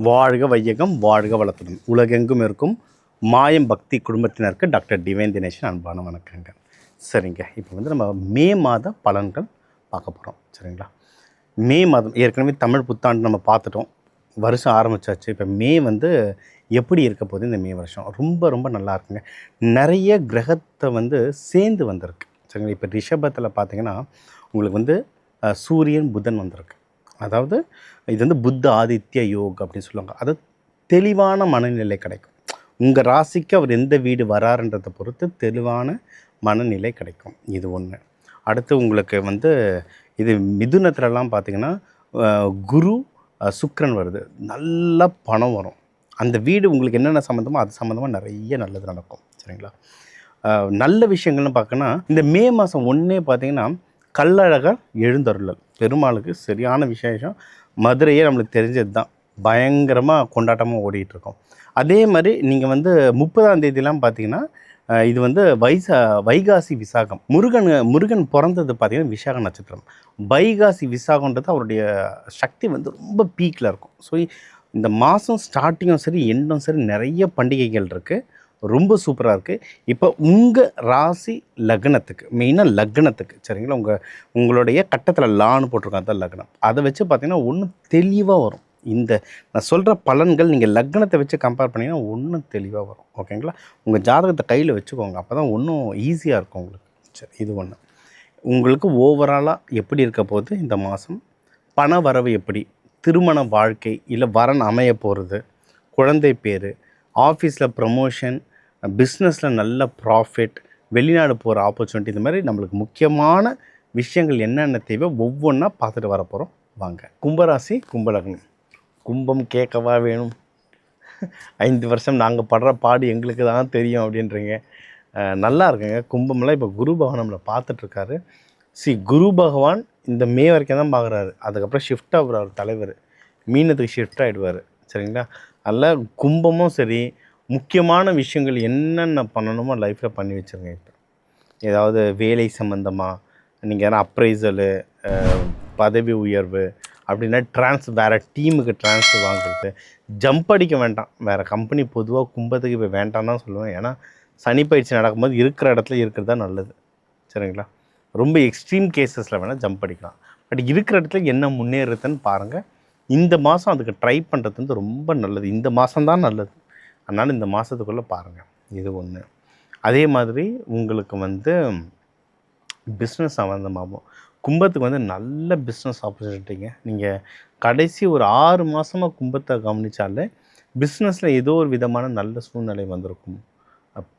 வாழ்க வையகம் வாழ்க வளத்துடன் உலகெங்கும் இருக்கும் மாயம் பக்தி குடும்பத்தினருக்கு டாக்டர் டிவைன் தினேஷன் அன்பான வணக்கங்கள். சரிங்க, இப்போ வந்து நம்ம மே மாத பலன்கள் பார்க்க போகிறோம். சரிங்களா, மே மாதம் ஏற்கனவே தமிழ் புத்தாண்டு நம்ம பார்த்துட்டோம், வருஷம் ஆரம்பித்தாச்சு. இப்போ மே வந்து எப்படி இருக்க போகுது? இந்த மே வருஷம் ரொம்ப ரொம்ப நல்லா இருக்குங்க. நிறைய கிரகத்தை வந்து சேர்ந்து வந்திருக்கு. சரிங்களா, இப்போ ரிஷபத்தில் பார்த்தீங்கன்னா உங்களுக்கு வந்து சூரியன் புதன் வந்திருக்கு. அதாவது இது வந்து புத்த ஆதித்ய யோக் அப்படின்னு சொல்லுவாங்க. அது தெளிவான மனநிலை கிடைக்கும். உங்கள் ராசிக்கு அவர் எந்த வீடு வராருன்றதை பொறுத்து தெளிவான மனநிலை கிடைக்கும். இது ஒன்று. அடுத்து உங்களுக்கு வந்து இது மிதுனத்துலலாம் பார்த்திங்கன்னா குரு சுக்கிரன் வருது, நல்ல பணம் வரும். அந்த வீடு உங்களுக்கு என்னென்ன சம்மந்தமோ அது சம்மந்தமாக நிறைய நல்லது நடக்கும். சரிங்களா, நல்ல விஷயங்கள்னு பார்க்கணுன்னா இந்த மே மாதம் ஒன்றே பார்த்திங்கன்னா கள்ளழகர் எழுந்தருளல் பெருமாளுக்கு சரியான விசேஷம். மதுரையே நம்மளுக்கு தெரிஞ்சது தான், பயங்கரமாக கொண்டாட்டமாக ஓடிட்டுருக்கோம். அதே மாதிரி நீங்கள் வந்து 30ஆம் தேதியெலாம் பார்த்திங்கன்னா இது வந்து வைகாசி விசாகம். முருகன் பிறந்தது பார்த்திங்கன்னா விசாக நட்சத்திரம். வைகாசி விசாகன்றது அவருடைய சக்தி வந்து ரொம்ப பீக்கில் இருக்கும். ஸோ இந்த மாதம் ஸ்டார்டிங்கும் சரி எண்டும் சரி நிறைய பண்டிகைகள் இருக்குது, ரொம்ப சூப்பராக இருக்குது. இப்போ உங்கள் ராசி லக்னத்துக்கு, மெயினாக லக்னத்துக்கு, சரிங்களா, உங்களுடைய கட்டத்தில் லான்னு போட்டிருக்காங்க, தான் லக்னம். அதை வச்சு பார்த்திங்கன்னா ஒன்றும் தெளிவாக வரும். இந்த நான் சொல்கிற பலன்கள் நீங்கள் லக்னத்தை வச்சு கம்பேர் பண்ணிங்கன்னா ஒன்றும் தெளிவாக வரும். ஓகேங்களா, உங்கள் ஜாதகத்தை கையில் வச்சுக்கோங்க, அப்போ தான் ஒன்றும் ஈஸியாக இருக்கும் உங்களுக்கு. சரி, இது ஒன்று. உங்களுக்கு ஓவராலாக எப்படி இருக்க போகுது இந்த மாதம்? பண வரவு எப்படி? திருமண வாழ்க்கை, இல்லை வரன் அமைய போகிறது, குழந்தை பேர், ஆஃபீஸில் ப்ரமோஷன், பிஸ்னஸில் நல்ல ப்ராஃபிட், வெளிநாடு போகிற ஆப்பர்ச்சுனிட்டி, இந்த மாதிரி நம்மளுக்கு முக்கியமான விஷயங்கள் என்னென்ன தேவை ஒவ்வொன்றா பார்த்துட்டு வர போகிறோம். வாங்க. கும்பராசி கும்பலக்னம். கும்பம் கேட்கவா வேணும்? 5 வருஷம் நாங்கள் படுற பாடு எங்களுக்கு தான் தெரியும் அப்படின்றீங்க. நல்லா இருக்குங்க. கும்பம்லாம் இப்போ குரு பகவான் நம்மளை பார்த்துட்ருக்காரு. குரு பகவான் இந்த மே வரைக்கும் தான் பார்க்குறாரு, அதுக்கப்புறம் ஷிஃப்ட் ஆகுறாரு. தலைவர் மீனத்துக்கு ஷிஃப்ட் ஆகிடுவார். சரிங்களா, அதில் கும்பமும் சரி முக்கியமான விஷயங்கள் என்னென்ன பண்ணணுமோ லைஃப்பில் பண்ணி வச்சுருங்க. இப்போ ஏதாவது வேலை சம்மந்தமாக நீங்கள் எதனா அப்ரைசலு, பதவி உயர்வு அப்படின்னா வேறு டீமுக்கு ட்ரான்ஸ்ஃபர் வாங்குறது, ஜம்ப் அடிக்க வேண்டாம். வேறு கம்பெனி பொதுவாக கும்பத்துக்கு இப்போ வேண்டாம் தான் சொல்லுவேன். ஏன்னா சனி பயிற்சி நடக்கும்போது இருக்கிற இடத்துல இருக்கிறது தான் நல்லது. சரிங்களா, ரொம்ப எக்ஸ்ட்ரீம் கேசஸில் வேணால் ஜம்ப் அடிக்கலாம், பட் இருக்கிற இடத்துல என்ன முன்னேறுதுன்னு பாருங்கள். இந்த மாதம் அதுக்கு ட்ரை பண்ணுறது வந்து ரொம்ப நல்லது. இந்த மாதம்தான் நல்லது, அதனால் இந்த மாதத்துக்குள்ளே பாருங்கள். இது ஒன்று. அதே மாதிரி உங்களுக்கு வந்து பிஸ்னஸ் சம்மந்தமாகும். கும்பத்துக்கு வந்து நல்ல பிஸ்னஸ் ஆப்பர்ச்சுனிட்டிங்க. நீங்கள் கடைசி ஒரு 6 மாதமாக கும்பத்தை கவனித்தாலே பிஸ்னஸில் ஏதோ ஒரு விதமான நல்ல சூழ்நிலை வந்திருக்கும்,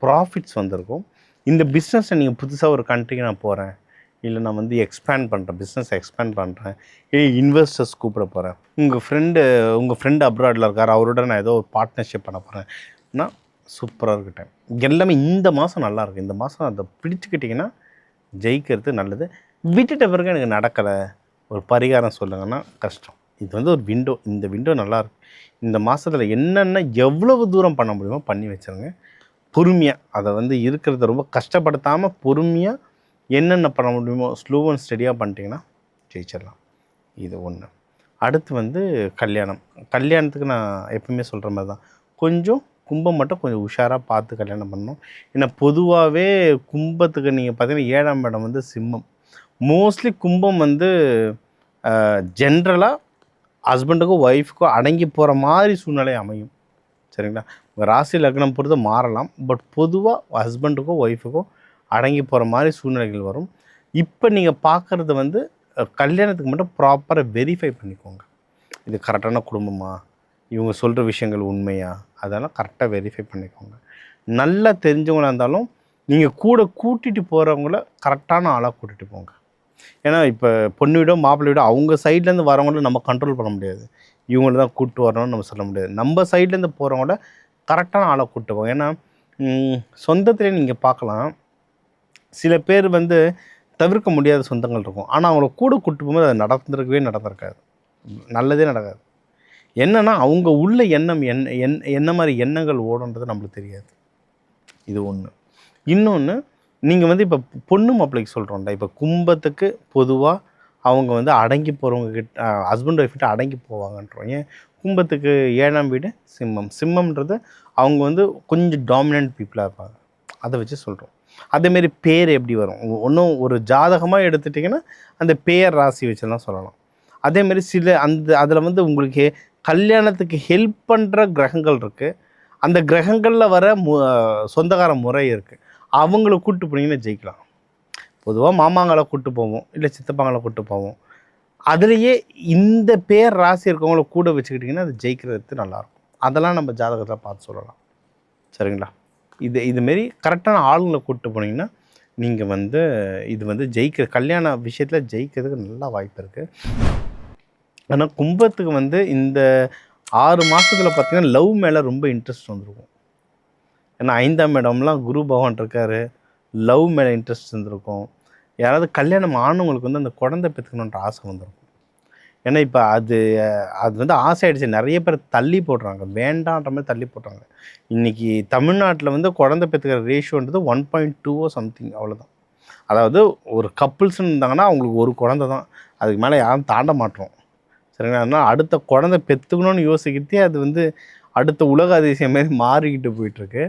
ப்ராஃபிட்ஸ் வந்திருக்கும். இந்த பிஸ்னஸை நீங்கள் புதுசாக ஒரு கண்ட்ரிக்கு நான் போகிறேன், இல்லை நான் வந்து எக்ஸ்பேண்ட் பண்ணுறேன், பிஸ்னஸ் எக்ஸ்பேண்ட் பண்ணுறேன், இல்லை இன்வெஸ்டர்ஸ் கூப்பிட போகிறேன், உங்கள் ஃப்ரெண்டு அப்ராடில் இருக்கார், அவரோட நான் ஏதோ ஒரு பார்ட்னர்ஷிப் பண்ண போகிறேன்னா சூப்பராக இருக்கட்டும். எல்லாமே இந்த மாதம் நல்லாயிருக்கு. இந்த மாதம் அதை பிடிச்சிக்கிட்டிங்கன்னா ஜெயிக்கிறது நல்லது. விட்டுட்ட பிறகு எனக்கு நடக்கலை, ஒரு பரிகாரம் சொல்லுங்கன்னா கஷ்டம். இது வந்து ஒரு விண்டோ, இந்த விண்டோ நல்லாயிருக்கு. இந்த மாதத்தில் என்னென்ன எவ்வளவு தூரம் பண்ண முடியுமோ பண்ணி வச்சுருங்க. பொறுமையாக அதை வந்து இருக்கிறத ரொம்ப கஷ்டப்படுத்தாமல் பொறுமையாக என்னென்ன பண்ண முடியுமோ ஸ்லோ அண்ட் ஸ்டடியாக பண்ணிட்டீங்கன்னா ஜெயிச்சிடலாம். இது ஒன்று. அடுத்து வந்து கல்யாணத்துக்கு நான் எப்பவுமே சொல்கிற மாதிரி தான், கொஞ்சம் கும்பம் மட்டும் கொஞ்சம் உஷாராக பார்த்து கல்யாணம் பண்ணணும். ஏன்னா பொதுவாகவே கும்பத்துக்கு நீங்கள் பார்த்தீங்கன்னா 7ஆம் இடம் வந்து சிம்மம். மோஸ்ட்லி கும்பம் வந்து ஜென்ரலாக ஹஸ்பண்டுக்கும் ஒய்ஃபுக்கும் அடங்கி போகிற மாதிரி சூழ்நிலை அமையும். சரிங்களா, உங்கள் ராசி லக்னம் பொறுத்து மாறலாம், பட் பொதுவாக ஹஸ்பண்டுக்கும் ஒய்ஃபுக்கும் அடங்கி போகிற மாதிரி சூழ்நிலைகள் வரும். இப்போ நீங்கள் பார்க்குறது வந்து கல்யாணத்துக்கு மட்டும் ப்ராப்பராக வெரிஃபை பண்ணிக்கோங்க. இது கரெக்டான குடும்பமா, இவங்க சொல்கிற விஷயங்கள் உண்மையா, அதெல்லாம் கரெக்டாக வெரிஃபை பண்ணிக்கோங்க. நல்லா தெரிஞ்சவங்களாக இருந்தாலும் நீங்கள் கூட கூட்டிகிட்டு போகிறவங்கள கரெக்டான ஆளாக கூட்டிகிட்டு போங்க. ஏன்னா இப்போ பொண்ணு வீடோ மாப்பிள்ளை வீடோ அவங்க சைட்லேருந்து வரவங்கள நம்ம கண்ட்ரோல் பண்ண முடியாது, இவங்கள தான் கூப்பிட்டு வரணும்னு நம்ம சொல்ல முடியாது. நம்ம சைட்லேருந்து போகிறவங்கள கரெக்டான ஆளாக கூப்பிட்டு போங்க. ஏன்னா சொந்தத்திலே நீங்கள் பார்க்கலாம், சில பேர் வந்து தவிர்க்க முடியாத சொந்தங்கள் இருக்கும், ஆனால் அவங்கள கூட கூப்பிட்டு போகும்போது அது நடந்திருக்காது, நல்லதே நடக்காது. என்னென்னா அவங்க உள்ள எண்ணம் என்ன மாதிரி எண்ணங்கள் ஓடுன்றது நம்மளுக்கு தெரியாது. இது ஒன்று. இன்னொன்று, நீங்கள் வந்து இப்போ பொண்ணு மாப்பிள்ளைக்கு சொல்கிறோம்ல, இப்போ கும்பத்துக்கு பொதுவாக அவங்க வந்து அடங்கி போகிறவங்க கிட்ட, ஹஸ்பண்ட் ஒய்ஃப்கிட்ட அடங்கி போவாங்கன்றோம். ஏன் கும்பத்துக்கு 7ஆம் வீடு சிம்மம். சிம்மம்ன்றது அவங்க வந்து கொஞ்சம் டாமினன்ட் பீப்புளாக இருப்பாங்க, அதை வச்சு சொல்கிறோம். அதேமாரி பேர் எப்படி வரும், ஒன்றும் ஒரு ஜாதகமாக எடுத்துட்டிங்கன்னா அந்த பேர் ராசி வச்சுலாம் சொல்லலாம். அதேமாரி சில அதில் வந்து உங்களுக்கு கல்யாணத்துக்கு ஹெல்ப் பண்ணுற கிரகங்கள் இருக்குது. அந்த கிரகங்களில் வர சொந்தக்கார முறை இருக்குது. அவங்கள கூப்பிட்டு போனீங்கன்னா ஜெயிக்கலாம். பொதுவாக மாமாங்களை கூப்பிட்டு போவோம், இல்லை சித்தப்பாங்களை கூப்பிட்டு போவோம். அதுலேயே இந்த பேர் ராசி இருக்கவங்கள கூட வச்சுக்கிட்டிங்கன்னா அது ஜெயிக்கிறது நல்லாயிருக்கும். அதெல்லாம் நம்ம ஜாதகத்தில் பார்த்து சொல்லலாம். சரிங்களா? இதுமாரி கரெக்டான ஆளுங்களை கூப்பிட்டு போனீங்கன்னா நீங்கள் வந்து இது வந்து கல்யாண விஷயத்தில் ஜெயிக்கிறதுக்கு நல்லா வாய்ப்பு இருக்குது. ஆனால் கும்பத்துக்கு வந்து இந்த 6 மாதத்தில் பார்த்திங்கன்னா லவ் மேலே ரொம்ப இன்ட்ரெஸ்ட் வந்துருக்கும். ஏன்னா 5ஆம் இடம்லாம் குரு பகவான் இருக்கார், லவ் மேலே இன்ட்ரெஸ்ட் இருந்திருக்கும். யாராவது கல்யாணம் ஆனவங்களுக்கு வந்து அந்த குழந்தை பெற்றுக்கணுன்ற ஆசை வந்துருக்கும். ஏன்னா இப்போ அது வந்து ஆசை ஆகிடுச்சு. நிறைய பேர் தள்ளி போடுறாங்க, வேண்டான்ற மாதிரி தள்ளி போடுறாங்க. இன்றைக்கி தமிழ்நாட்டில் வந்து குழந்தை பெற்றுக்கிற ரேஷியோன்றது 1.2 சம்திங், அவ்வளோதான். அதாவது ஒரு கப்புள்ஸ்ன்னு இருந்தாங்கன்னா அவங்களுக்கு ஒரு குழந்தை தான், அதுக்கு மேலே யாரும் தாண்ட மாட்டோம். சரிங்களா? அதனால் அடுத்த குழந்தை பெற்றுக்கணும்னு யோசிக்கிட்டே அது வந்து அடுத்த உலக அதிசயம் மாதிரி மாறிக்கிட்டு போயிட்டுருக்கு.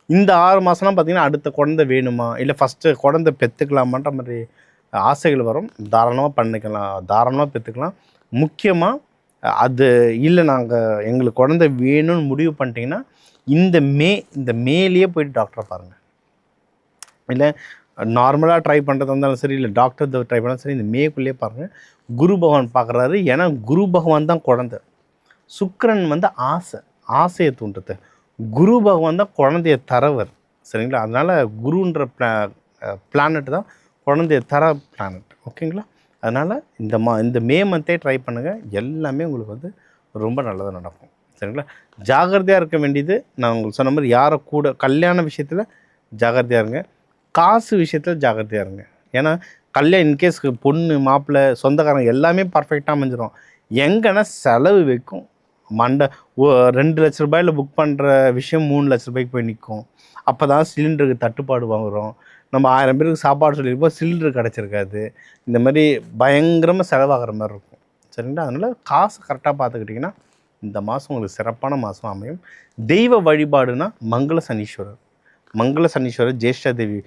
இந்த 6 மாதம்லாம் பார்த்திங்கன்னா அடுத்த குழந்தை வேணுமா, இல்லை ஃபஸ்ட்டு குழந்தை பெற்றுக்கலாமான்ற மாதிரி ஆசைகள் வரும். தாராளமாக பண்ணிக்கலாம், தாராளமாக பெற்றுக்கலாம். முக்கியமாக அது இல்லை நாங்கள் எங்களுக்கு குழந்தை வேணும்னு முடிவு பண்ணிட்டீங்கன்னா இந்த மேலேயே போய்ட்டு டாக்டரை பாருங்கள். இல்லை நார்மலாக ட்ரை பண்ணுறதா இருந்தாலும் சரி, இல்லை டாக்டர் ட்ரை பண்ணாலும் சரி, இந்த மேக்குள்ளேயே பாருங்கள். குரு பகவான் பார்க்குறாரு. ஏன்னா குரு பகவான் தான் குழந்தை, சுக்கிரன் வந்து ஆசையை தூண்டுறது, குரு பகவான் தான் குழந்தைய தரவர். சரிங்களா? அதனால் குருன்ற பிளானட் தான் குழந்தைய தர பிளானட். ஓகேங்களா? அதனால் இந்த மே மந்த்தே ட்ரை பண்ணுங்கள், எல்லாமே உங்களுக்கு வந்து ரொம்ப நல்லதாக நடக்கும். சரிங்களா? ஜாகிரதையாக இருக்க வேண்டியது நான் உங்களுக்கு சொன்ன மாதிரி யாரை கூட கல்யாண விஷயத்தில் ஜாகிரதையாக இருங்க, காசு விஷயத்தில் ஜாகிரதையாக இருங்க. ஏன்னா இன்கேஸ் பொண்ணு மாப்பிள்ளை சொந்தக்காரங்க எல்லாமே பர்ஃபெக்டாக அமைஞ்சிடும், எங்கன்னா செலவு வைக்கும். 2 லட்ச ரூபாயில் புக் பண்ணுற விஷயம் 3 லட்ச ரூபாய்க்கு போய் நிற்கும். அப்போ தான் சிலிண்டருக்கு தட்டுப்பாடு வாங்குகிறோம். நம்ம 1000 பேருக்கு சாப்பாடு சொல்லியிருப்போம், சிலிண்டர் கிடச்சிருக்காது. இந்த மாதிரி பயங்கரமாக செலவாகிற மாதிரி இருக்கும். சரிங்களா? அதனால் காசு கரெக்டாக பார்த்துக்கிட்டிங்கன்னா இந்த மாதம் உங்களுக்கு சிறப்பான மாதம் அமையும். தெய்வ வழிபாடுனா மங்கள சனீஸ்வரர் ஜேஷ்டா தேவி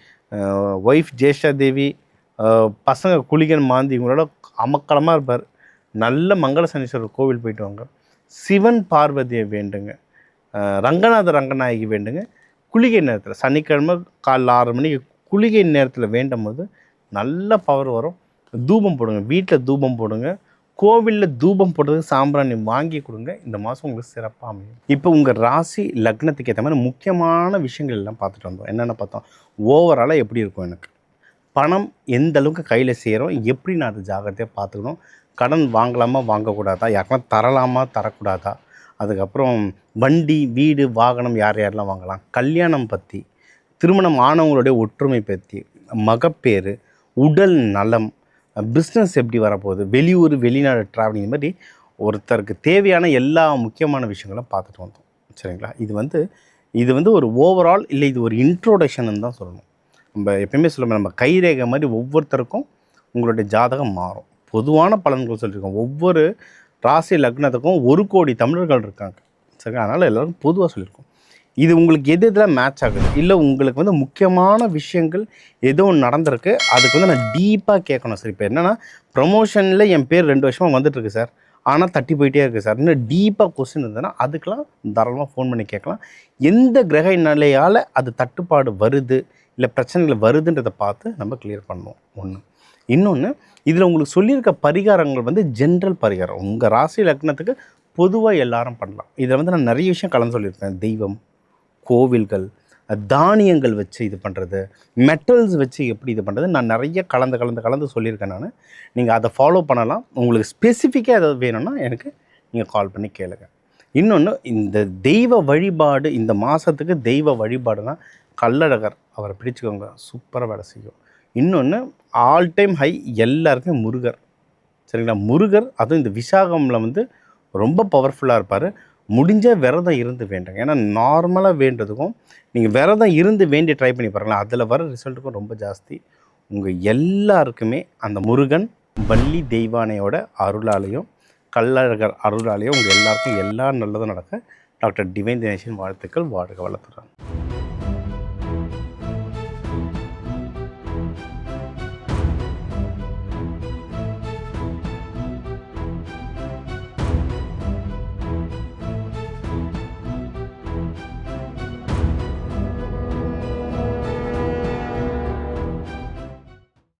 ஒய்ஃப் ஜேஷ்டா தேவி, பசங்க குளிகன் மாந்தி இவங்களோட அமக்கலமாக இருப்பார். நல்ல மங்கள சனீஸ்வரர் கோவில் போயிட்டு வாங்க. சிவன் பார்வதியை வேண்டுங்க, ரங்கநாயகி வேண்டுங்க. குளிகை நேரத்தில் சனிக்கிழமை காலைல 6 மணிக்கு குளிகை நேரத்தில் வேண்டும் போது நல்ல பவர் வரும். தூபம் போடுங்க, வீட்டில் தூபம் போடுங்க, கோவிலில் தூபம் போடுறதுக்கு சாம்பிராணி வாங்கி கொடுங்க. இந்த மாதம் உங்களுக்கு சிறப்பாக அமையும். இப்போ உங்கள் ராசி லக்னத்துக்கு ஏற்ற மாதிரி முக்கியமான விஷயங்கள் எல்லாம் பார்த்துட்டு வந்தோம். என்னென்ன பார்த்தோம்? ஓவராலாக எப்படி இருக்கும், எனக்கு பணம் எந்த அளவுக்கு கையில் சேரும், எப்படி நான் அதை ஜாகிரதையாக பார்த்துக்கணும், கடன் வாங்கலாமா வாங்கக்கூடாதா, யாருக்கெல்லாம் தரலாமா தரக்கூடாதா, அதுக்கப்புறம் வண்டி வீடு வாகனம் யாரெல்லாம் வாங்கலாம், கல்யாணம் பற்றி, திருமணம் ஆனவங்களுடைய ஒற்றுமை பற்றி, மகப்பேறு, உடல் நலம், பிஸ்னஸ் எப்படி வரப்போகுது, வெளியூர் வெளிநாடு ட்ராவலிங், இந்த மாதிரி ஒருத்தருக்கு தேவையான எல்லா முக்கியமான விஷயங்களும் பார்த்துட்டு வந்தோம். சரிங்களா? இது வந்து ஒரு ஓவரால் இல்லை, இது ஒரு இன்ட்ரோடக்ஷன் தான் சொல்லணும். நம்ம எப்பயுமே சொல்லுவோம், நம்ம கைரேகை மாதிரி ஒவ்வொருத்தருக்கும் உங்களுடைய ஜாதகம் மாறும். பொதுவான பலன்கள் சொல்லியிருக்கோம். ஒவ்வொரு ராசி லக்னத்துக்கும் 1 கோடி தமிழர்கள் இருக்காங்க. சரிங்களா? அதனால் எல்லோரும் பொதுவாக சொல்லியிருக்கோம். இது உங்களுக்கு எதில் மேட்ச் ஆகுது, இல்லை உங்களுக்கு வந்து முக்கியமான விஷயங்கள் ஏதோ ஒன்று நடந்திருக்கு, அதுக்கு வந்து நான் டீப்பாக கேட்கணும் சார். இப்போ என்னென்னா ப்ரொமோஷனில் என் பேர் 2 வருஷமாக வந்துட்டுருக்கு சார், ஆனால் தட்டி போயிட்டே இருக்குது சார், இன்னும் டீப்பாக கொஸ்டின் இருந்ததுன்னா அதுக்கெலாம் தாராளமாக ஃபோன் பண்ணி கேட்கலாம். எந்த கிரக நிலையால் அது தட்டுப்பாடு வருது, இல்லை பிரச்சனைகள் வருதுன்றதை பார்த்து நம்ம கிளியர் பண்ணுவோம். இன்னொன்று இதில் உங்களுக்கு சொல்லியிருக்க பரிகாரங்கள் வந்து ஜென்ரல் பரிகாரம், உங்கள் ராசி லக்னத்துக்கு பொதுவாக எல்லாரும் பண்ணலாம். இதில் வந்து நான் நிறைய விஷயம் கலந்து சொல்லியிருக்கேன். தெய்வம், கோவில்கள், தானியங்கள் வச்சு இது பண்ணுறது, மெட்டல்ஸ் வச்சு எப்படி இது பண்ணுறது, நான் நிறைய கலந்து சொல்லியிருக்கேன். நீங்கள் அதை ஃபாலோ பண்ணலாம். உங்களுக்கு ஸ்பெசிஃபிக்காக எதாவது வேணும்னா எனக்கு நீங்கள் கால் பண்ணி கேளுங்க. இன்னொன்று, இந்த தெய்வ வழிபாடு இந்த மாதத்துக்கு தெய்வ வழிபாடுனா கள்ளழகர், அவரை பிடிச்சிக்கோங்க, சூப்பராக வேலை செய்யும். இன்னொன்று, ஆல் டைம் ஹை எல்லாருக்குமே முருகர். சரிங்களா? முருகர் அதுவும் இந்த விசாகமில் வந்து ரொம்ப பவர்ஃபுல்லாக இருப்பார். முடிஞ்ச விரதம் இருந்து வேண்டுங்க. ஏன்னா நார்மலாக வேண்டதுக்கும் நீங்கள் விரதம் இருந்து வேண்டி ட்ரை பண்ணி பாருங்களேன், அதில் வர ரிசல்ட்டுக்கும் ரொம்ப ஜாஸ்தி. உங்கள் எல்லாருக்குமே அந்த முருகன் வள்ளி தெய்வானையோட அருளாலையும் கள்ளழகர் அருளாலேயே உங்கள் எல்லாருக்கும் எல்லா நல்லதும் நடக்க டாக்டர் டிவைன் தினேஷின் வாழ்த்துக்கள். வாழ்க வளத்துடன்.